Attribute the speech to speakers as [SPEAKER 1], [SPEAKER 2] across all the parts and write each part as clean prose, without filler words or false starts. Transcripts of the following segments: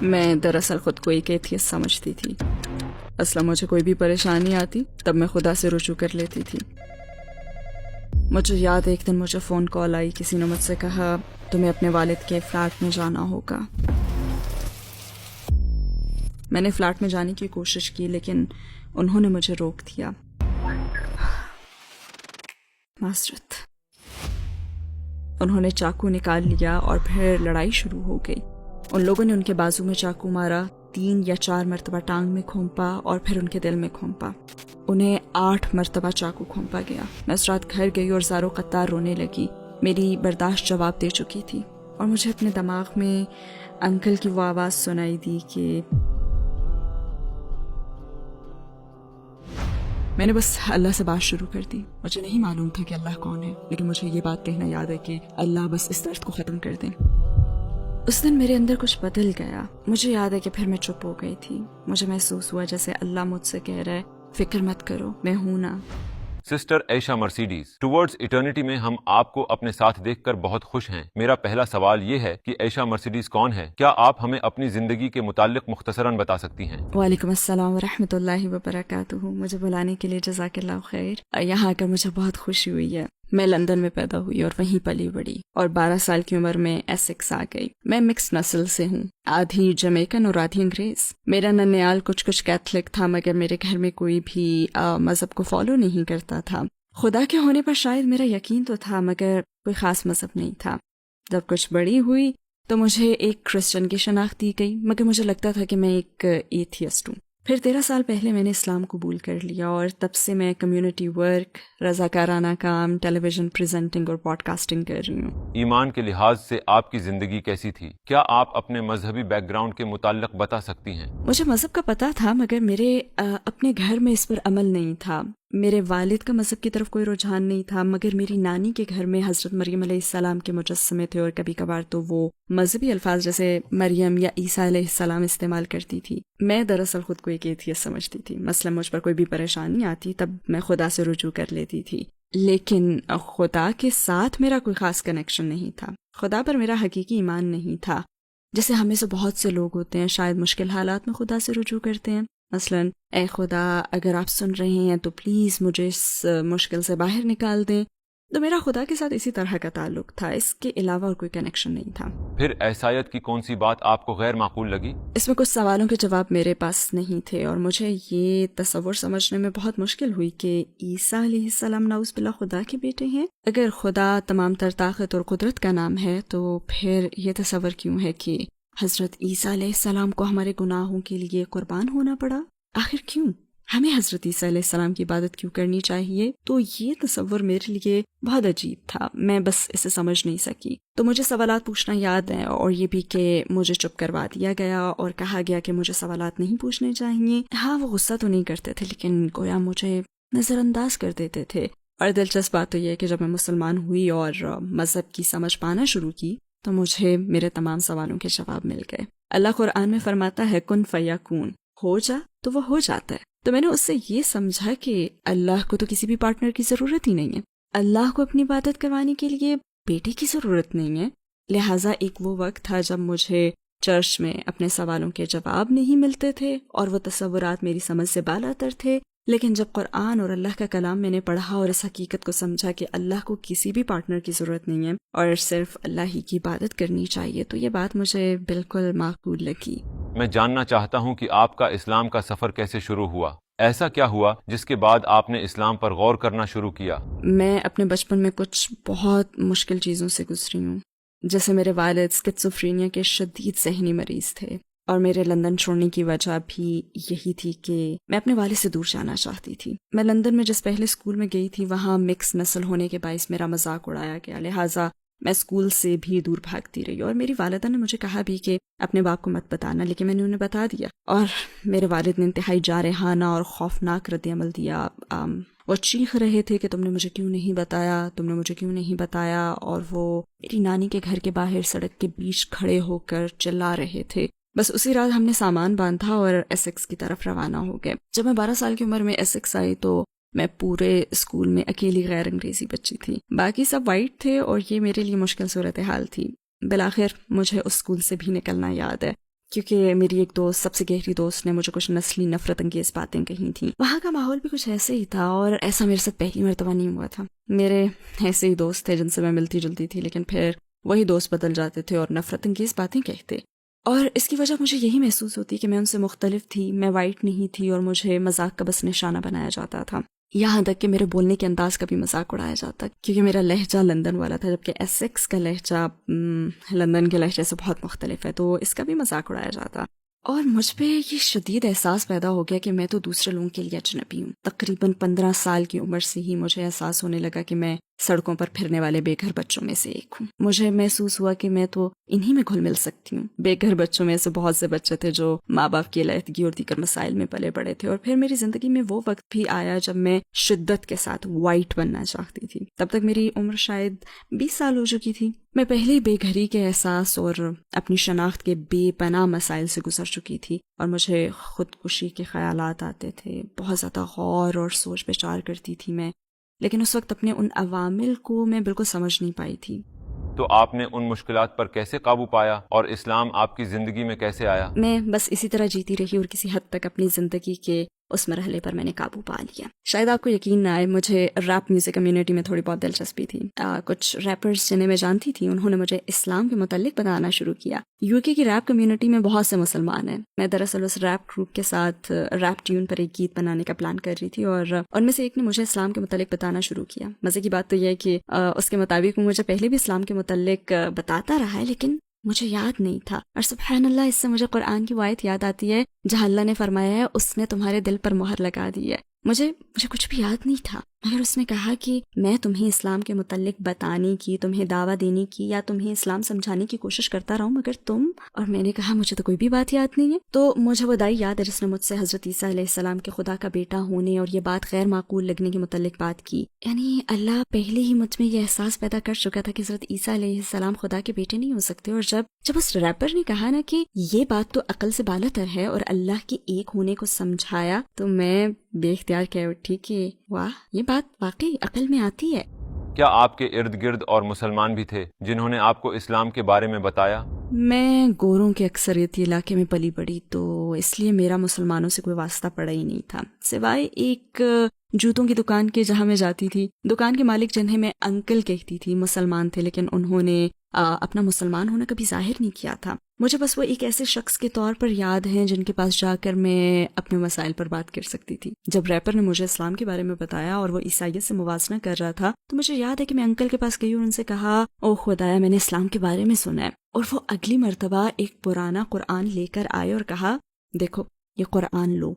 [SPEAKER 1] میں دراصل خود کو ایک ایتھیسٹ سمجھتی تھی. اصلا مجھے کوئی بھی پریشانی آتی تب میں خدا سے رجوع کر لیتی تھی. مجھے یاد ایک دن مجھے فون کال آئی. کسی نے مجھ سے کہا تمہیں اپنے والد کے فلیٹ میں جانا ہوگا. میں نے فلیٹ میں جانے کی کوشش کی لیکن انہوں نے مجھے روک دیا. معذرت. انہوں نے چاقو نکال لیا اور پھر لڑائی شروع ہو گئی. ان لوگوں نے ان کے بازو میں چاقو مارا, 3 یا 4 مرتبہ ٹانگ میں کھونپا اور پھر ان کے دل میں کھونپا. انہیں 8 مرتبہ چاقو کھونپا گیا. میں اس رات گھر گئی اور زارو قطار رونے لگی. میری برداشت جواب دے چکی تھی اور مجھے اپنے دماغ میں انکل کی وہ آواز سنائی دی کہ میں نے بس اللہ سے بات شروع کر دی. مجھے نہیں معلوم تھا کہ اللہ کون ہے, لیکن مجھے یہ بات کہنا یاد ہے کہ اللہ بس اس درد کو ختم کر دیں. اس دن میرے اندر کچھ بدل گیا. مجھے یاد ہے کہ پھر میں چپ ہو گئی تھی. مجھے محسوس ہوا جیسے اللہ مجھ سے کہہ رہا ہے فکر مت کرو, میں ہوں نا.
[SPEAKER 2] سسٹر عائشہ مرسیڈیز, ٹورڈز ایٹرنیٹی میں ہم آپ کو اپنے ساتھ دیکھ کر بہت خوش ہیں. میرا پہلا سوال یہ ہے کہ عائشہ مرسیڈیز کون ہے؟ کیا آپ ہمیں اپنی زندگی کے متعلق مختصراً بتا سکتی ہیں؟
[SPEAKER 1] وعلیکم السلام ورحمۃ اللہ وبرکاتہ. مجھے بلانے کے لیے جزاک اللہ خیر. یہاں آ کر مجھے بہت خوشی ہوئی ہے. میں لندن میں پیدا ہوئی اور وہیں پلی بڑی اور 12 سال کی عمر میں ایسیکس آ گئی. میں مکس نسل سے ہوں, آدھی جمیکن اور آدھی انگریز. میرا ننیال کچھ کیتھولک تھا مگر میرے گھر میں کوئی بھی مذہب کو فالو نہیں کرتا تھا. خدا کے ہونے پر شاید میرا یقین تو تھا مگر کوئی خاص مذہب نہیں تھا. جب کچھ بڑی ہوئی تو مجھے ایک کرسچن کی شناخت دی گئی مگر مجھے لگتا تھا کہ میں ایک ایتھیسٹ ہوں. پھر 13 سال پہلے میں نے اسلام قبول کر لیا اور تب سے میں کمیونٹی ورک, رضاکارانہ کام, ٹیلی ویژن پریزنٹنگ اور پوڈ کاسٹنگ کر رہی ہوں.
[SPEAKER 2] ایمان کے لحاظ سے آپ کی زندگی کیسی تھی؟ کیا آپ اپنے مذہبی بیک گراؤنڈ کے متعلق بتا سکتی ہیں؟
[SPEAKER 1] مجھے مذہب کا پتہ تھا مگر میرے اپنے گھر میں اس پر عمل نہیں تھا. میرے والد کا مذہب کی طرف کوئی رجحان نہیں تھا مگر میری نانی کے گھر میں حضرت مریم علیہ السلام کے مجسمے تھے اور کبھی کبھار تو وہ مذہبی الفاظ جیسے مریم یا عیسیٰ علیہ السلام استعمال کرتی تھی. میں دراصل خود کو ایک ایتھیسٹ سمجھتی تھی. مثلا مجھ پر کوئی بھی پریشانی آتی تب میں خدا سے رجوع کر لیتی تھی, لیکن خدا کے ساتھ میرا کوئی خاص کنیکشن نہیں تھا. خدا پر میرا حقیقی ایمان نہیں تھا. جیسے ہمیں سے بہت سے لوگ ہوتے ہیں شاید مشکل حالات میں خدا سے رجوع کرتے ہیں. مثلا اے خدا اگر آپ سن رہے ہیں تو پلیز مجھے اس مشکل سے باہر نکال دیں. تو میرا خدا کے ساتھ اسی طرح کا تعلق تھا, اس کے علاوہ اور کوئی کنیکشن نہیں تھا.
[SPEAKER 2] پھر عیسائیت کی کون سی بات آپ کو غیر معقول لگی؟
[SPEAKER 1] اس میں کچھ سوالوں کے جواب میرے پاس نہیں تھے اور مجھے یہ تصور سمجھنے میں بہت مشکل ہوئی کہ عیسیٰ علیہ السلام نعوذ باللہ خدا کے بیٹے ہیں. اگر خدا تمام تر طاقت اور قدرت کا نام ہے تو پھر یہ تصور کیوں ہے کہ حضرت عیسیٰ علیہ السلام کو ہمارے گناہوں کے لیے قربان ہونا پڑا؟ آخر کیوں؟ ہمیں حضرت عیسیٰ علیہ السلام کی عبادت کیوں کرنی چاہیے؟ تو یہ تصور میرے لیے بہت عجیب تھا. میں بس اسے سمجھ نہیں سکی. تو مجھے سوالات پوچھنا یاد ہے اور یہ بھی کہ مجھے چپ کروا دیا گیا اور کہا گیا کہ مجھے سوالات نہیں پوچھنے چاہیے. ہاں وہ غصہ تو نہیں کرتے تھے لیکن گویا مجھے نظر انداز کر دیتے تھے. اور دلچسپ بات تو یہ ہے کہ جب میں مسلمان ہوئی اور مذہب کی سمجھ پانا شروع کی تو مجھے میرے تمام سوالوں کے جواب مل گئے. اللہ قرآن میں فرماتا ہے کن فیکون, ہو جا تو وہ ہو جاتا ہے. تو میں نے اس سے یہ سمجھا کہ اللہ کو تو کسی بھی پارٹنر کی ضرورت ہی نہیں ہے. اللہ کو اپنی عبادت کروانے کے لیے بیٹے کی ضرورت نہیں ہے. لہٰذا ایک وہ وقت تھا جب مجھے چرچ میں اپنے سوالوں کے جواب نہیں ملتے تھے اور وہ تصورات میری سمجھ سے بالاتر تھے. لیکن جب قرآن اور اللہ کا کلام میں نے پڑھا اور اس حقیقت کو سمجھا کہ اللہ کو کسی بھی پارٹنر کی ضرورت نہیں ہے اور صرف اللہ ہی کی عبادت کرنی چاہیے, تو یہ بات مجھے بالکل معقول لگی.
[SPEAKER 2] میں جاننا چاہتا ہوں کہ آپ کا اسلام کا سفر کیسے شروع ہوا؟ ایسا کیا ہوا جس کے بعد آپ نے اسلام پر غور کرنا شروع کیا؟
[SPEAKER 1] میں اپنے بچپن میں کچھ بہت مشکل چیزوں سے گزری ہوں. جیسے میرے والد اسکیزوفرینیا کے شدید ذہنی مریض تھے اور میرے لندن چھوڑنے کی وجہ بھی یہی تھی کہ میں اپنے والد سے دور جانا چاہتی تھی. میں لندن میں جس پہلے اسکول میں گئی تھی وہاں مکس نسل ہونے کے باعث میرا مذاق اڑایا گیا, لہٰذا میں اسکول سے بھی دور بھاگتی رہی. اور میری والدہ نے مجھے کہا بھی کہ اپنے باپ کو مت بتانا, لیکن میں نے انہیں بتا دیا اور میرے والد نے انتہائی جارحانہ اور خوفناک رد عمل دیا. وہ چیخ رہے تھے کہ تم نے مجھے کیوں نہیں بتایا, تم نے مجھے کیوں نہیں بتایا, اور وہ میری نانی کے گھر کے باہر سڑک کے بیچ کھڑے ہو کر چلا رہے تھے. بس اسی رات ہم نے سامان باندھا اور ایسیکس کی طرف روانہ ہو گئے. جب میں 12 سال کی عمر میں ایسیکس آئی تو میں پورے اسکول میں اکیلی غیر انگریزی بچی تھی. باقی سب وائٹ تھے اور یہ میرے لیے مشکل صورتحال تھی. بالآخر مجھے اس اسکول سے بھی نکلنا یاد ہے. کیونکہ میری ایک دوست، سب سے گہری دوست نے مجھے کچھ نسلی نفرت انگیز باتیں کہی تھیں. وہاں کا ماحول بھی کچھ ایسے ہی تھا، اور ایسا میرے ساتھ پہلی مرتبہ نہیں ہوا تھا. میرے ایسے ہی دوست تھے جن سے میں ملتی جلتی تھی، لیکن پھر وہی دوست بدل جاتے تھے اور نفرت انگیز باتیں کہتے. اور اس کی وجہ مجھے یہی محسوس ہوتی کہ میں ان سے مختلف تھی، میں وائٹ نہیں تھی، اور مجھے مذاق کا بس نشانہ بنایا جاتا تھا. یہاں تک کہ میرے بولنے کے انداز کا بھی مذاق اڑایا جاتا، کیونکہ میرا لہجہ لندن والا تھا، جبکہ ایسیکس کا لہجہ لندن کے لہجے سے بہت مختلف ہے، تو اس کا بھی مذاق اڑایا جاتا. اور مجھ پہ یہ شدید احساس پیدا ہو گیا کہ میں تو دوسرے لوگوں کے لیے اجنبی ہوں. تقریباً 15 سال کی عمر سے ہی مجھے احساس ہونے لگا کہ میں سڑکوں پر پھرنے والے بے گھر بچوں میں سے ایک ہوں. مجھے محسوس ہوا کہ میں تو انہی میں گھل مل سکتی ہوں. بے گھر بچوں میں سے بہت سے بچے تھے جو ماں باپ کی علیحدگی اور دیگر مسائل میں پلے بڑے تھے. اور پھر میری زندگی میں وہ وقت بھی آیا جب میں شدت کے ساتھ وائٹ بننا چاہتی تھی. تب تک میری عمر شاید 20 سال ہو چکی تھی. میں پہلے بے گھری کے احساس اور اپنی شناخت کے بے پناہ مسائل سے گزر چکی تھی، اور مجھے خودکشی کے خیالات آتے تھے. بہت زیادہ غور اور سوچ بچار کرتی تھی میں، لیکن اس وقت اپنے ان عوامل کو میں بالکل سمجھ نہیں پائی تھی.
[SPEAKER 2] تو آپ نے ان مشکلات پر کیسے قابو پایا اور اسلام آپ کی زندگی میں کیسے آیا؟
[SPEAKER 1] میں بس اسی طرح جیتی رہی، اور کسی حد تک اپنی زندگی کے اس مرحلے پر میں نے قابو پا لیا. شاید آپ کو یقین نہ آئے، مجھے ریپ میوزک کمیونٹی میں تھوڑی بہت دلچسپی تھی. کچھ ریپرز جنہیں میں جانتی تھی انہوں نے مجھے اسلام کے متعلق بتانا شروع کیا. UK کی ریپ کمیونٹی میں بہت سے مسلمان ہیں. میں دراصل اس ریپ گروپ کے ساتھ ریپ ٹیون پر ایک گیت بنانے کا پلان کر رہی تھی، اور ان میں سے ایک نے مجھے اسلام کے متعلق بتانا شروع کیا. مزے کی بات تو یہ ہے کہ اس کے مطابق وہ مجھے پہلے بھی اسلام کے متعلق بتاتا رہا ہے، لیکن مجھے یاد نہیں تھا. اور سبحان اللہ، اس سے مجھے قرآن کی آیت یاد آتی ہے جہاں اللہ نے فرمایا ہے اس نے تمہارے دل پر مہر لگا دی ہے. مجھے کچھ بھی یاد نہیں تھا، مگر اس نے کہا کہ میں تمہیں اسلام کے متعلق بتانے کی، تمہیں دعویٰ دینے کی یا تمہیں اسلام سمجھانے کی کوشش کرتا رہا ہوں، مگر تم. اور میں نے کہا مجھے تو کوئی بھی بات یاد نہیں ہے. تو مجھے وہ دائی یاد ہے جس نے مجھ سے حضرت عیسیٰ علیہ السلام کے خدا کا بیٹا ہونے اور یہ بات غیر معقول لگنے کے متعلق بات کی. یعنی اللہ پہلے ہی مجھ میں یہ احساس پیدا کر چکا تھا کہ حضرت عیسیٰ علیہ السلام خدا کے بیٹے نہیں ہو سکتے. اور جب اس ریپر نے کہا نا کہ یہ بات تو عقل سے بالاتر ہے اور اللہ کے ایک ہونے کو سمجھایا، تو میں بے اختیار کہہ اٹھی کہ واہ، یہ بات واقعی عقل میں آتی ہے.
[SPEAKER 2] کیا آپ کے ارد گرد اور مسلمان بھی تھے جنہوں نے آپ کو اسلام کے بارے میں بتایا؟
[SPEAKER 1] میں گوروں کے اکثریتی علاقے میں پلی بڑی، تو اس لیے میرا مسلمانوں سے کوئی واسطہ پڑا ہی نہیں تھا، سوائے ایک جوتوں کی دکان کے جہاں میں جاتی تھی. دکان کے مالک جنہیں میں انکل کہتی تھی مسلمان تھے، لیکن انہوں نے اپنا مسلمان ہونا کبھی ظاہر نہیں کیا تھا. مجھے بس وہ ایک ایسے شخص کے طور پر یاد ہیں جن کے پاس جا کر میں اپنے مسائل پر بات کر سکتی تھی. جب ریپر نے مجھے اسلام کے بارے میں بتایا اور وہ عیسائیت سے موازنہ کر رہا تھا، تو مجھے یاد ہے کہ میں انکل کے پاس گئی اور ان سے کہا، او خدایا، میں نے اسلام کے بارے میں سنا ہے. اور وہ اگلی مرتبہ ایک پرانا قرآن لے کر آئے اور کہا، دیکھو یہ قرآن لو،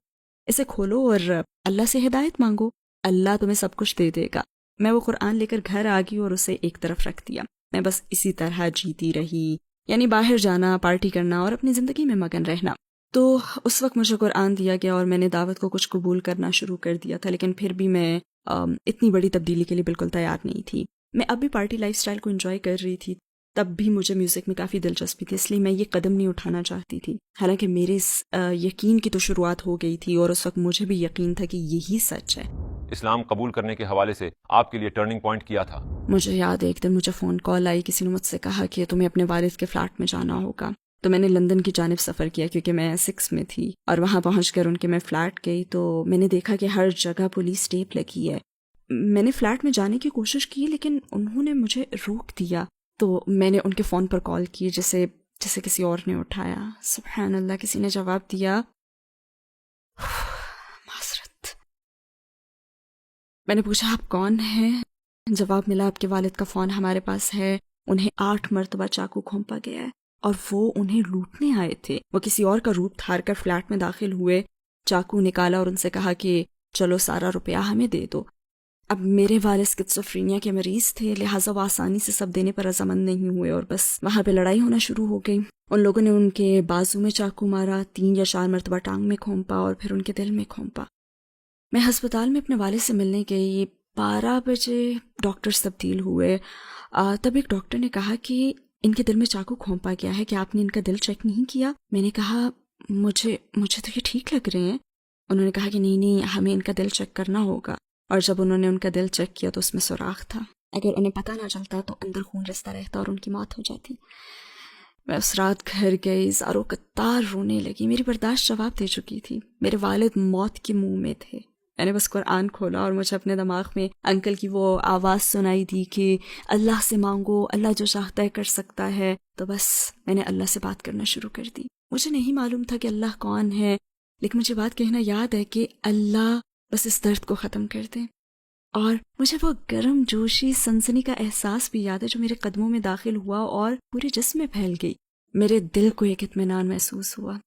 [SPEAKER 1] اسے کھولو اور اللہ سے ہدایت مانگو، اللہ تمہیں سب کچھ دے دے گا. میں وہ قرآن لے کر گھر آ گئی اور اسے ایک طرف رکھ دیا. میں بس اسی طرح جیتی رہی، یعنی باہر جانا، پارٹی کرنا اور اپنی زندگی میں مگن رہنا. تو اس وقت مجھے قرآن دیا گیا اور میں نے دعوت کو کچھ قبول کرنا شروع کر دیا تھا، لیکن پھر بھی میں اتنی بڑی تبدیلی کے لیے بالکل تیار نہیں تھی. میں اب بھی پارٹی لائف سٹائل کو انجوائے کر رہی تھی، تب بھی مجھے میوزک میں کافی دلچسپی تھی، اس لیے میں یہ قدم نہیں اٹھانا چاہتی تھی. حالانکہ میرے یقین کی تو شروعات ہو گئی تھی اور اس وقت مجھے بھی یقین تھا کہ یہی سچ ہے.
[SPEAKER 2] اسلام قبول کرنے کے حوالے سے آپ کے لیے ٹرننگ پوائنٹ کیا تھا؟
[SPEAKER 1] مجھے یاد ہے ایک دن مجھے فون کال آئی، کسی نے مجھ سے کہا کہ تمہیں اپنے والد کے فلیٹ میں جانا ہوگا. تو میں نے لندن کی جانب سفر کیا کیونکہ میں 6 میں تھی، اور وہاں پہنچ کر ان کے میں فلیٹ گئی تو میں نے دیکھا کہ ہر جگہ پولیس ٹیپ لگی ہے. میں نے فلیٹ میں جانے کی کوشش کی لیکن انہوں نے مجھے روک دیا. تو میں نے ان کے فون پر کال کی جسے کسی اور نے اٹھایا. سبحان اللہ، کسی نے جواب دیا. معذرت. میں نے پوچھا آپ کون ہیں؟ جواب ملا آپ کے والد کا فون ہمارے پاس ہے، انہیں 8 مرتبہ چاقو گھونپا گیا ہے اور وہ انہیں لوٹنے آئے تھے. وہ کسی اور کا روپ دھار کر فلیٹ میں داخل ہوئے، چاقو نکالا اور ان سے کہا کہ چلو سارا روپیہ ہمیں دے دو. اب میرے والد اسکیزوفرینیا کے مریض تھے، لہٰذا وہ آسانی سے سب دینے پر رضامند نہیں ہوئے اور بس وہاں پہ لڑائی ہونا شروع ہو گئی. ان لوگوں نے ان کے بازو میں چاقو مارا، 3 یا 4 مرتبہ ٹانگ میں گھونپا اور پھر ان کے دل میں گھونپا. میں ہسپتال میں اپنے والد سے ملنے گئی. 12 بجے ڈاکٹرز تبدیل ہوئے. تب ایک ڈاکٹر نے کہا کہ ان کے دل میں چاقو گھونپا گیا ہے، کہ آپ نے ان کا دل چیک نہیں کیا؟ میں نے کہا مجھے تو یہ ٹھیک لگ رہے ہیں. انہوں نے کہا کہ نہیں، ہمیں ان کا دل چیک کرنا ہوگا. اور جب انہوں نے ان کا دل چیک کیا تو اس میں سوراخ تھا. اگر انہیں پتہ نہ چلتا تو اندر خون رستا رہتا اور ان کی موت ہو جاتی. میں اس رات گھر گئی، زاروں قطار رونے لگی، میری برداشت جواب دے چکی تھی، میرے والد موت کے منہ میں تھے۔ میں نے بس قرآن کھولا اور مجھے اپنے دماغ میں انکل کی وہ آواز سنائی دی کہ اللہ سے مانگو، اللہ جو چاہتا ہے کر سکتا ہے۔ تو بس میں نے اللہ سے بات کرنا شروع کر دی۔ مجھے نہیں معلوم تھا کہ اللہ کون ہے، لیکن مجھے بات کہنا یاد ہے کہ اللہ بس اس درد کو ختم کر دے۔ اور مجھے وہ گرم جوشی سنسنی کا احساس بھی یاد ہے جو میرے قدموں میں داخل ہوا اور پورے جسم میں پھیل گئی۔ میرے دل کو ایک اطمینان محسوس ہوا۔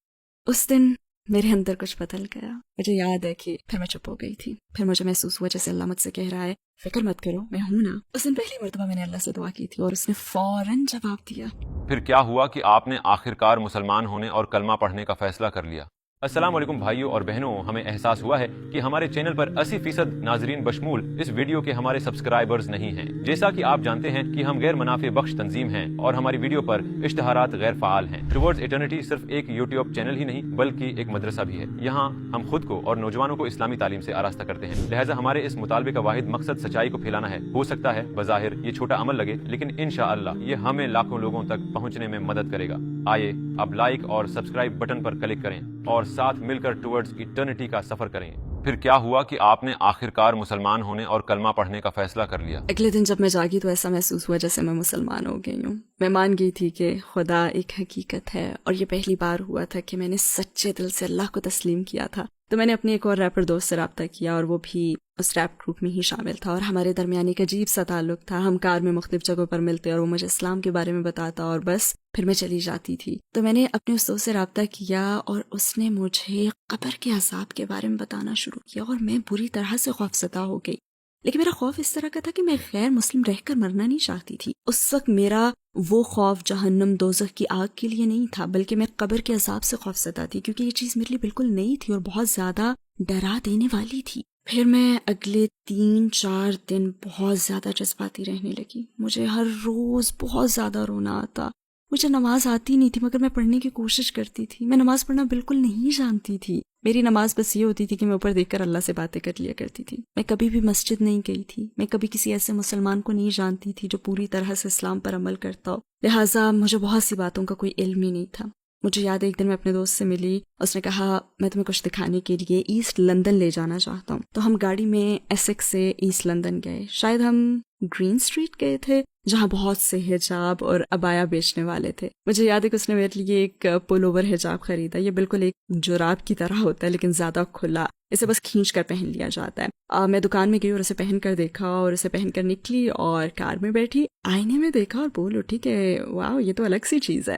[SPEAKER 1] اس دن میرے اندر کچھ بدل گیا۔ مجھے یاد ہے کہ پھر میں چپ ہو گئی تھی، پھر مجھے محسوس ہوا جیسے اللہ مجھ سے کہہ رہا ہے فکر مت کرو، میں ہوں نا۔ اس دن پہلی مرتبہ میں نے اللہ سے دعا کی تھی اور اس نے فوراً جواب دیا۔
[SPEAKER 2] پھر کیا ہوا کہ آپ نے آخرکار مسلمان ہونے اور کلمہ پڑھنے کا فیصلہ کر لیا؟ السلام علیکم بھائیوں اور بہنوں، ہمیں احساس ہوا ہے کہ ہمارے چینل پر 80% ناظرین بشمول اس ویڈیو کے ہمارے سبسکرائبرز نہیں ہیں۔ جیسا کہ آپ جانتے ہیں کہ ہم غیر منافع بخش تنظیم ہیں اور ہماری ویڈیو پر اشتہارات غیر فعال ہیں۔ ٹوورڈز ایٹرنیٹی صرف ایک یوٹیوب چینل ہی نہیں بلکہ ایک مدرسہ بھی ہے۔ یہاں ہم خود کو اور نوجوانوں کو اسلامی تعلیم سے آراستہ کرتے ہیں، لہٰذا ہمارے اس مطالبے کا واحد مقصد سچائی کو پھیلانا ہے۔ ہو سکتا ہے بظاہر یہ چھوٹا عمل لگے، لیکن انشاءاللہ یہ ہمیں لاکھوں لوگوں تک پہنچنے میں مدد کرے گا۔ آئیے اب لائک اور سبسکرائب بٹن پر کلک کریں اور ساتھ مل کر ٹوورڈز ایٹرنیٹی کا سفر کریں۔ پھر کیا ہوا کہ آپ نے آخرکار مسلمان ہونے اور کلمہ پڑھنے کا فیصلہ کر لیا؟
[SPEAKER 1] اگلے دن جب میں جاگی تو ایسا محسوس ہوا جیسے میں مسلمان ہو گئی ہوں۔ میں مان گئی تھی کہ خدا ایک حقیقت ہے، اور یہ پہلی بار ہوا تھا کہ میں نے سچے دل سے اللہ کو تسلیم کیا تھا۔ تو میں نے اپنی ایک اور ریپر دوست سے رابطہ کیا اور وہ بھی اس ریپ گروپ میں ہی شامل تھا، اور ہمارے درمیان ایک عجیب سا تعلق تھا۔ ہم کار میں مختلف جگہوں پر ملتے اور وہ مجھے اسلام کے بارے میں بتاتا اور بس پھر میں چلی جاتی تھی۔ تو میں نے اپنے اس دوست سے رابطہ کیا اور اس نے مجھے قبر کے عذاب کے بارے میں بتانا شروع کیا، اور میں بری طرح سے خوفزدہ ہو گئی۔ لیکن میرا خوف اس طرح کا تھا کہ میں غیر مسلم رہ کر مرنا نہیں چاہتی تھی۔ اس وقت میرا وہ خوف جہنم دوزخ کی آگ کے لیے نہیں تھا، بلکہ میں قبر کے عذاب سے خوفزدہ تھی، کیونکہ یہ چیز میرے لیے بالکل نئی تھی اور بہت زیادہ ڈرا دینے والی تھی۔ پھر میں اگلے 3-4 دن بہت زیادہ جذباتی رہنے لگی۔ مجھے ہر روز بہت زیادہ رونا آتا۔ مجھے نماز آتی نہیں تھی مگر میں پڑھنے کی کوشش کرتی تھی۔ میں نماز پڑھنا بالکل نہیں جانتی تھی۔ میری نماز بس یہ ہوتی تھی کہ میں اوپر دیکھ کر اللہ سے باتیں کر لیا کرتی تھی۔ میں کبھی بھی مسجد نہیں گئی تھی۔ میں کبھی کسی ایسے مسلمان کو نہیں جانتی تھی جو پوری طرح سے اسلام پر عمل کرتا ہو، لہٰذا مجھے بہت سی باتوں کا کوئی علم ہی نہیں تھا۔ مجھے یاد ہے ایک دن میں اپنے دوست سے ملی، اس نے کہا میں تمہیں کچھ دکھانے کے لیے ایسٹ لندن لے جانا چاہتا ہوں۔ تو ہم گاڑی میں ایسیکس سے ایسٹ لندن گئے، شاید ہم گرین اسٹریٹ گئے تھے جہاں بہت سے حجاب اور عبایا بیچنے والے تھے۔ مجھے یاد ہے کہ اس نے میرے لیے ایک پول اوور حجاب خریدا۔ یہ بالکل ایک جراب کی طرح ہوتا ہے لیکن زیادہ کھلا، اسے بس کھینچ کر پہن لیا جاتا ہے۔ میں دکان میں گئی اور اسے پہن کر دیکھا اور اسے پہن کر نکلی اور کار میں بیٹھی، آئینے میں دیکھا اور بول اٹھی کہ واو یہ تو الگ سی چیز ہے،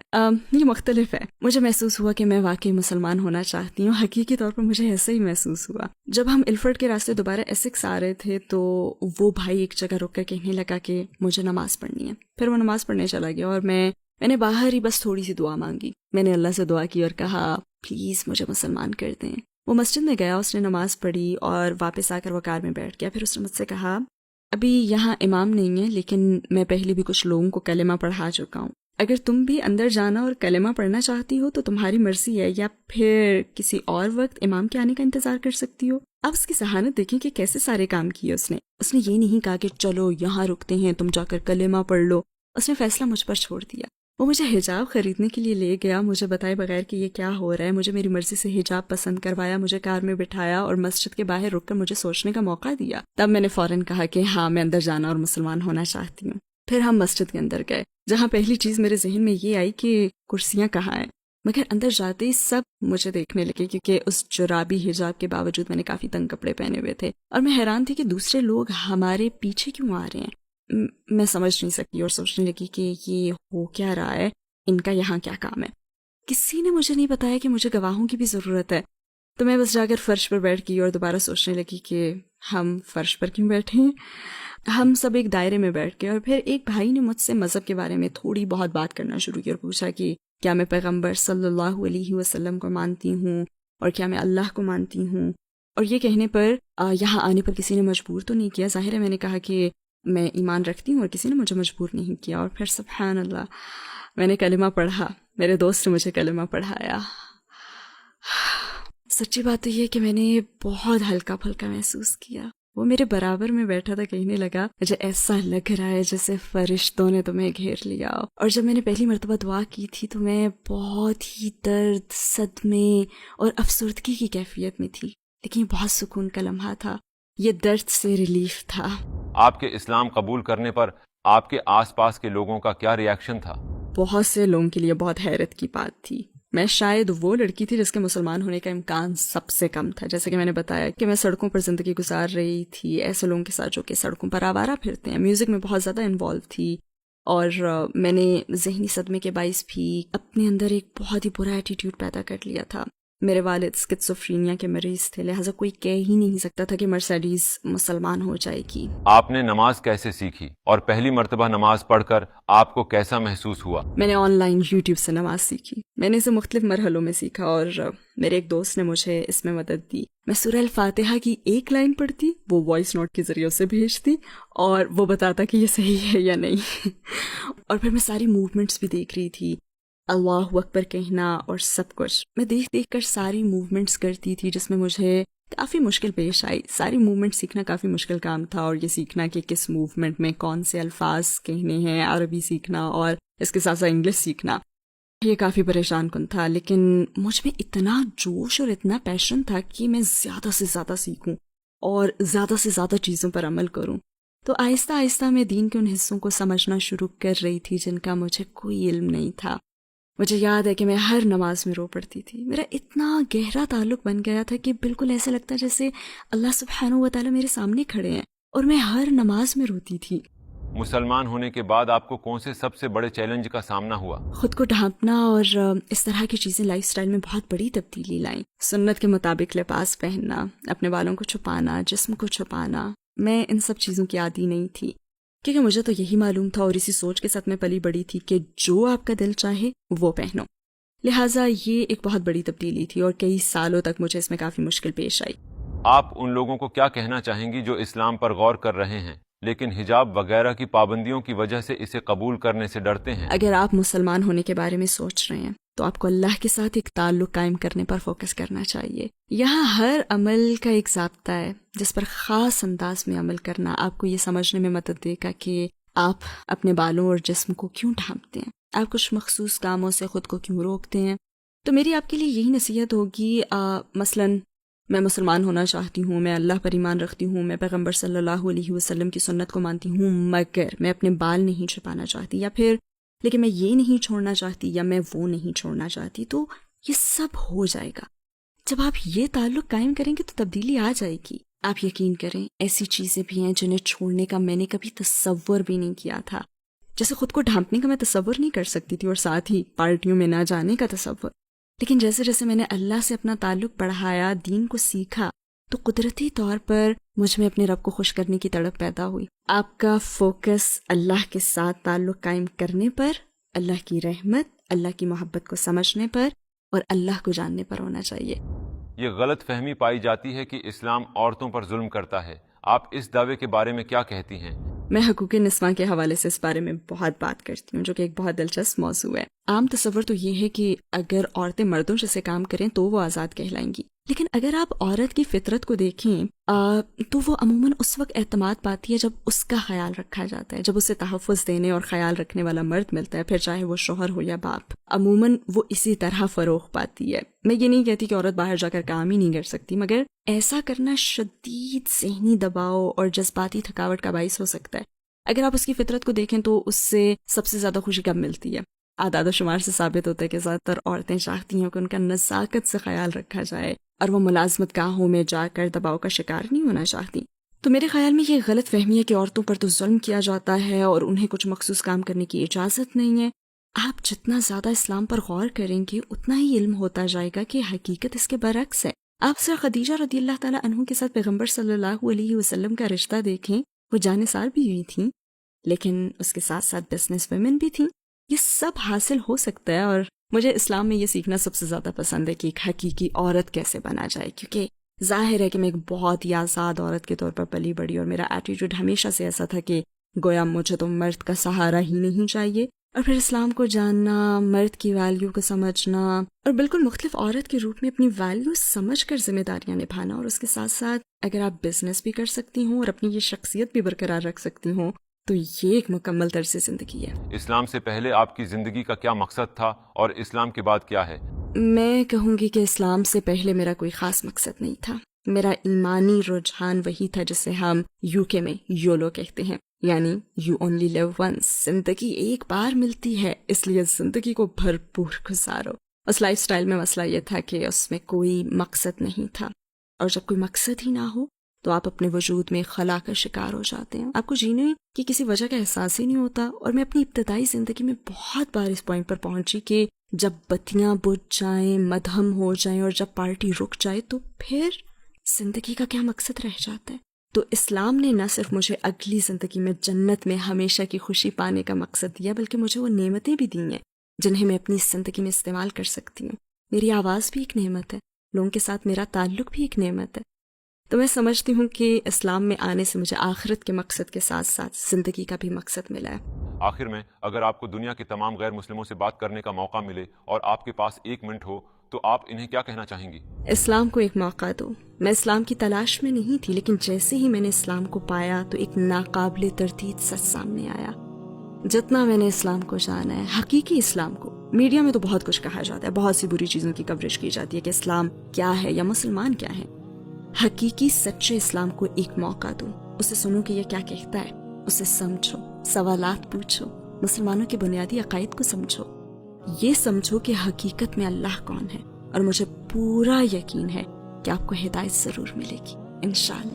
[SPEAKER 1] یہ مختلف ہے۔ مجھے محسوس ہوا کہ میں واقعی مسلمان ہونا چاہتی ہوں۔ حقیقی طور پر مجھے ایسے ہی محسوس ہوا۔ جب ہم الفرڈ کے راستے دوبارہ ایسکس آ رہے تھے تو وہ بھائی ایک جگہ رک کر کہنے لگا کہ مجھے نماز پڑھنی ہے۔ پھر وہ نماز پڑھنے چلا گیا اور میں نے باہر ہی بس تھوڑی سی دعا مانگی۔ میں نے اللہ سے دعا کی اور کہا پلیز مجھے مسلمان کر دیں۔ وہ مسجد میں گیا، اس نے نماز پڑھی اور واپس آ کر وہ کار میں بیٹھ گیا۔ پھر اس نے مجھ سے کہا ابھی یہاں امام نہیں ہے لیکن میں پہلے بھی کچھ لوگوں کو کلمہ پڑھا چکا ہوں، اگر تم بھی اندر جانا اور کلمہ پڑھنا چاہتی ہو تو تمہاری مرضی ہے، یا پھر کسی اور وقت امام کے آنے کا انتظار کر سکتی ہو۔ اب اس کی ذہانت دیکھیں کہ کیسے سارے کام کیے اس نے یہ نہیں کہا کہ چلو یہاں رکتے ہیں تم جا کر کلمہ پڑھ لو، اس نے فیصلہ مجھ پر چھوڑ دیا۔ وہ مجھے حجاب خریدنے کے لیے لے گیا، مجھے بتائے بغیر کہ یہ کیا ہو رہا ہے، مجھے میری مرضی سے حجاب پسند کروایا، مجھے کار میں بٹھایا اور مسجد کے باہر رک کر مجھے سوچنے کا موقع دیا۔ تب میں نے فوراً کہا کہ ہاں میں اندر جانا اور مسلمان ہونا چاہتی ہوں۔ پھر ہم مسجد کے اندر گئے جہاں پہلی چیز میرے ذہن میں یہ آئی کہ کرسیاں کہاں ہیں، مگر اندر جاتے ہی سب مجھے دیکھنے لگے کیونکہ اس جرابی حجاب کے باوجود میں نے کافی تنگ کپڑے پہنے ہوئے تھے، اور میں حیران تھی کہ دوسرے لوگ ہمارے پیچھے کیوں آ رہے ہیں۔ میں سمجھ نہیں سکی اور سوچنے لگی کہ یہ ہو کیا رہا ہے، ان کا یہاں کیا کام ہے۔ کسی نے مجھے نہیں بتایا کہ مجھے گواہوں کی بھی ضرورت ہے، تو میں بس جا کر فرش پر بیٹھ گئی اور دوبارہ سوچنے لگی کہ ہم فرش پر کیوں بیٹھے ہیں۔ ہم سب ایک دائرے میں بیٹھ گئے اور پھر ایک بھائی نے مجھ سے مذہب کے بارے میں تھوڑی بہت بات کرنا شروع کی اور پوچھا کہ کیا میں پیغمبر صلی اللہ علیہ وسلم کو مانتی ہوں اور کیا میں اللہ کو مانتی ہوں، اور یہ کہنے پر یہاں آنے پر کسی نے مجبور تو نہیں کیا۔ ظاہر ہے میں نے کہا کہ میں ایمان رکھتی ہوں اور کسی نے مجھے مجبور نہیں کیا، اور پھر سبحان اللہ میں نے کلمہ پڑھا، میرے دوست نے مجھے کلمہ پڑھایا۔ سچی بات تو یہ کہ میں نے بہت ہلکا پھلکا محسوس کیا، وہ میرے برابر میں بیٹھا تھا، کہنے لگا مجھے ایسا لگ رہا ہے جیسے فرشتوں نے تمہیں گھیر لیا. اور جب میں نے پہلی مرتبہ دعا کی تھی تو میں بہت ہی درد، صدمے اور افسردگی کی کیفیت میں تھی، لیکن بہت سکون کا لمحہ تھا. یہ درد سے ریلیف تھا.
[SPEAKER 2] آپ کے اسلام قبول کرنے پر آپ کے آس پاس کے لوگوں کا کیا ری ایکشن تھا؟
[SPEAKER 1] بہت سے لوگوں کے لیے بہت حیرت کی بات تھی. میں شاید وہ لڑکی تھی جس کے مسلمان ہونے کا امکان سب سے کم تھا. جیسے کہ میں نے بتایا کہ میں سڑکوں پر زندگی گزار رہی تھی ایسے لوگوں کے ساتھ جو کہ سڑکوں پر آوارہ پھرتے ہیں. میوزک میں بہت زیادہ انوالو تھی، اور میں نے ذہنی صدمے کے باعث بھی اپنے اندر ایک بہت ہی برا ایٹیٹیوڈ پیدا کر لیا تھا. میرے والد اسکیزوفرینیا کے مریض تھے، لہٰذا کوئی کہہ ہی نہیں سکتا تھا کہ مرسیڈیز مسلمان ہو جائے گی.
[SPEAKER 2] آپ نے نماز کیسے سیکھی اور پہلی مرتبہ نماز پڑھ کر آپ کو کیسا محسوس ہوا؟
[SPEAKER 1] میں نے آن لائن یوٹیوب سے نماز سیکھی. میں نے اسے مختلف مرحلوں میں سیکھا، اور میرے ایک دوست نے مجھے اس میں مدد دی. میں سورہ الفاتحہ کی ایک لائن پڑھتی، وہ وائس نوٹ کے ذریعے اسے بھیجتی، اور وہ بتاتا کہ یہ صحیح ہے یا نہیں. اور پھر میں ساری موومنٹس بھی دیکھ رہی تھی، اللہ اکبر کہنا اور سب کچھ. میں دیکھ دیکھ کر ساری موومنٹس کرتی تھی، جس میں مجھے کافی مشکل پیش آئی. ساری موومنٹ سیکھنا کافی مشکل کام تھا، اور یہ سیکھنا کہ کس موومنٹ میں کون سے الفاظ کہنے ہیں، عربی سیکھنا اور اس کے ساتھ ساتھ انگلش سیکھنا، یہ کافی پریشان کن تھا. لیکن مجھ میں اتنا جوش اور اتنا پیشن تھا کہ میں زیادہ سے زیادہ سیکھوں اور زیادہ سے زیادہ چیزوں پر عمل کروں. تو آہستہ آہستہ میں دین کے ان حصوں کو سمجھنا شروع کر رہی تھی جن کا مجھے کوئی علم نہیں تھا. مجھے یاد ہے کہ میں ہر نماز میں رو پڑتی تھی. میرا اتنا گہرا تعلق بن گیا تھا کہ بالکل ایسا لگتا جیسے اللہ سبحانہ و تعالیٰ میرے سامنے کھڑے ہیں، اور میں ہر نماز میں روتی تھی.
[SPEAKER 2] مسلمان ہونے کے بعد آپ کو کون سے سب سے بڑے چیلنج کا سامنا ہوا؟
[SPEAKER 1] خود کو ڈھانپنا اور اس طرح کی چیزیں لائف سٹائل میں بہت بڑی تبدیلی لائیں. سنت کے مطابق لباس پہننا، اپنے بالوں کو چھپانا، جسم کو چھپانا. میں ان سب چیزوں کی عادی نہیں تھی، کیونکہ مجھے تو یہی معلوم تھا اور اسی سوچ کے ساتھ میں پلی بڑی تھی کہ جو آپ کا دل چاہے وہ پہنو. لہٰذا یہ ایک بہت بڑی تبدیلی تھی، اور کئی سالوں تک مجھے اس میں کافی مشکل پیش آئی.
[SPEAKER 2] آپ ان لوگوں کو کیا کہنا چاہیں گی جو اسلام پر غور کر رہے ہیں لیکن حجاب وغیرہ کی پابندیوں کی وجہ سے اسے قبول کرنے سے ڈرتے ہیں؟
[SPEAKER 1] اگر آپ مسلمان ہونے کے بارے میں سوچ رہے ہیں تو آپ کو اللہ کے ساتھ ایک تعلق قائم کرنے پر فوکس کرنا چاہیے. یہاں ہر عمل کا ایک ضابطہ ہے جس پر خاص انداز میں عمل کرنا آپ کو یہ سمجھنے میں مدد دے گا کہ آپ اپنے بالوں اور جسم کو کیوں ڈھانپتے ہیں، آپ کچھ مخصوص کاموں سے خود کو کیوں روکتے ہیں. تو میری آپ کے لیے یہی نصیحت ہوگی، مثلاً میں مسلمان ہونا چاہتی ہوں، میں اللہ پر ایمان رکھتی ہوں، میں پیغمبر صلی اللہ علیہ وسلم کی سنت کو مانتی ہوں، مگر میں اپنے بال نہیں چھپانا چاہتی، یا پھر لیکن میں یہ نہیں چھوڑنا چاہتی، یا میں وہ نہیں چھوڑنا چاہتی. تو یہ سب ہو جائے گا. جب آپ یہ تعلق قائم کریں گے تو تبدیلی آ جائے گی. آپ یقین کریں ایسی چیزیں بھی ہیں جنہیں چھوڑنے کا میں نے کبھی تصور بھی نہیں کیا تھا. جیسے خود کو ڈھانپنے کا میں تصور نہیں کر سکتی تھی، اور ساتھ ہی پارٹیوں میں نہ جانے کا تصور. لیکن جیسے جیسے میں نے اللہ سے اپنا تعلق بڑھایا، دین کو سیکھا، تو قدرتی طور پر مجھ میں اپنے رب کو خوش کرنے کی تڑپ پیدا ہوئی. آپ کا فوکس اللہ کے ساتھ تعلق قائم کرنے پر، اللہ کی رحمت، اللہ کی محبت کو سمجھنے پر اور اللہ کو جاننے پر ہونا چاہیے.
[SPEAKER 2] یہ غلط فہمی پائی جاتی ہے کہ اسلام عورتوں پر ظلم کرتا ہے. آپ اس دعوے کے بارے میں کیا کہتی ہیں؟
[SPEAKER 1] میں حقوق نسواں کے حوالے سے اس بارے میں بہت بات کرتی ہوں، جو کہ ایک بہت دلچسپ موضوع ہے. عام تصور تو یہ ہے کہ اگر عورتیں مردوں جیسے کام کریں تو وہ آزاد کہلائیں گی، لیکن اگر آپ عورت کی فطرت کو دیکھیں تو وہ عموماً اس وقت اعتماد پاتی ہے جب اس کا خیال رکھا جاتا ہے، جب اسے تحفظ دینے اور خیال رکھنے والا مرد ملتا ہے، پھر چاہے وہ شوہر ہو یا باپ. عموماً وہ اسی طرح فروغ پاتی ہے. میں یہ نہیں کہتی کہ عورت باہر جا کر کام ہی نہیں کر سکتی، مگر ایسا کرنا شدید ذہنی دباؤ اور جذباتی تھکاوٹ کا باعث ہو سکتا ہے. اگر آپ اس کی فطرت کو دیکھیں تو اس سے سب سے زیادہ خوشی کب ملتی ہے؟ اعداد و شمار سے ثابت ہوتا ہے کہ زیادہ تر عورتیں چاہتی ہیں کہ ان کا نزاکت سے خیال رکھا جائے، اور وہ ملازمت گاہوں میں جا کر دباؤ کا شکار نہیں ہونا چاہتی. تو میرے خیال میں یہ غلط فہمی ہے کہ عورتوں پر تو ظلم کیا جاتا ہے اور انہیں کچھ مخصوص کام کرنے کی اجازت نہیں ہے. آپ جتنا زیادہ اسلام پر غور کریں گے اتنا ہی علم ہوتا جائے گا کہ حقیقت اس کے برعکس ہے. آپ سر خدیجہ رضی اللہ تعالیٰ عنہ کے ساتھ پیغمبر صلی اللہ علیہ وسلم کا رشتہ دیکھیں. وہ جانثار بھی ہوئی تھیں، لیکن اس کے ساتھ ساتھ بزنس ویمن بھی تھیں. یہ سب حاصل ہو سکتا ہے، اور مجھے اسلام میں یہ سیکھنا سب سے زیادہ پسند ہے کہ ایک حقیقی عورت کیسے بنا جائے، کیونکہ ظاہر ہے کہ میں ایک بہت ہی آزاد عورت کے طور پر پلی بڑی، اور میرا ایٹیٹیوڈ ہمیشہ سے ایسا تھا کہ گویا مجھے تو مرد کا سہارا ہی نہیں چاہیے. اور پھر اسلام کو جاننا، مرد کی ویلیو کو سمجھنا، اور بالکل مختلف عورت کے روپ میں اپنی ویلیو سمجھ کر ذمہ داریاں نبھانا، اور اس کے ساتھ ساتھ اگر آپ بزنس بھی کر سکتی ہوں اور اپنی یہ شخصیت بھی برقرار رکھ سکتی ہوں تو یہ ایک مکمل طرز زندگی ہے۔
[SPEAKER 2] اسلام سے پہلے آپ کی زندگی کا کیا مقصد تھا اور اسلام کے بعد کیا ہے؟
[SPEAKER 1] میں کہوں گی کہ اسلام سے پہلے میرا کوئی خاص مقصد نہیں تھا۔ میرا ایمانی رجحان وہی تھا جسے ہم UK میں یولو کہتے ہیں، یعنی یو اونلی لیو ونس، زندگی ایک بار ملتی ہے اس لیے زندگی کو بھرپور گزارو۔ اس لائف سٹائل میں مسئلہ یہ تھا کہ اس میں کوئی مقصد نہیں تھا، اور جب کوئی مقصد ہی نہ ہو تو آپ اپنے وجود میں خلا کا شکار ہو جاتے ہیں، آپ کو جینے کی کسی وجہ کا احساس ہی نہیں ہوتا۔ اور میں اپنی ابتدائی زندگی میں بہت بار اس پوائنٹ پر پہنچی کہ جب بتیاں بجھ جائیں، مدھم ہو جائیں اور جب پارٹی رک جائے تو پھر زندگی کا کیا مقصد رہ جاتا ہے۔ تو اسلام نے نہ صرف مجھے اگلی زندگی میں جنت میں ہمیشہ کی خوشی پانے کا مقصد دیا، بلکہ مجھے وہ نعمتیں بھی دی ہیں جنہیں میں اپنی زندگی میں استعمال کر سکتی ہوں۔ میری آواز بھی ایک نعمت ہے، لوگوں کے ساتھ میرا تعلق بھی ایک نعمت ہے۔ تو میں سمجھتی ہوں کہ اسلام میں آنے سے مجھے آخرت کے مقصد کے ساتھ ساتھ زندگی کا بھی مقصد ملا ہے۔
[SPEAKER 2] آخر میں اگر آپ کو دنیا کے تمام غیر مسلموں سے بات کرنے کا موقع ملے اور آپ کے پاس 1 منٹ ہو تو آپ انہیں کیا کہنا چاہیں گی؟
[SPEAKER 1] اسلام کو ایک موقع دو۔ میں اسلام کی تلاش میں نہیں تھی، لیکن جیسے ہی میں نے اسلام کو پایا تو ایک ناقابل تردید سچ سامنے آیا۔ جتنا میں نے اسلام کو جانا ہے، حقیقی اسلام کو، میڈیا میں تو بہت کچھ کہا جاتا ہے، بہت سی بری چیزوں کی کوریج کی جاتی ہے کہ اسلام کیا ہے یا مسلمان کیا ہے۔ حقیقی سچے اسلام کو ایک موقع دو، اسے سنو کہ یہ کیا کہتا ہے، اسے سمجھو، سوالات پوچھو، مسلمانوں کے بنیادی عقائد کو سمجھو، یہ سمجھو کہ حقیقت میں اللہ کون ہے، اور مجھے پورا یقین ہے کہ آپ کو ہدایت ضرور ملے گی انشاءاللہ۔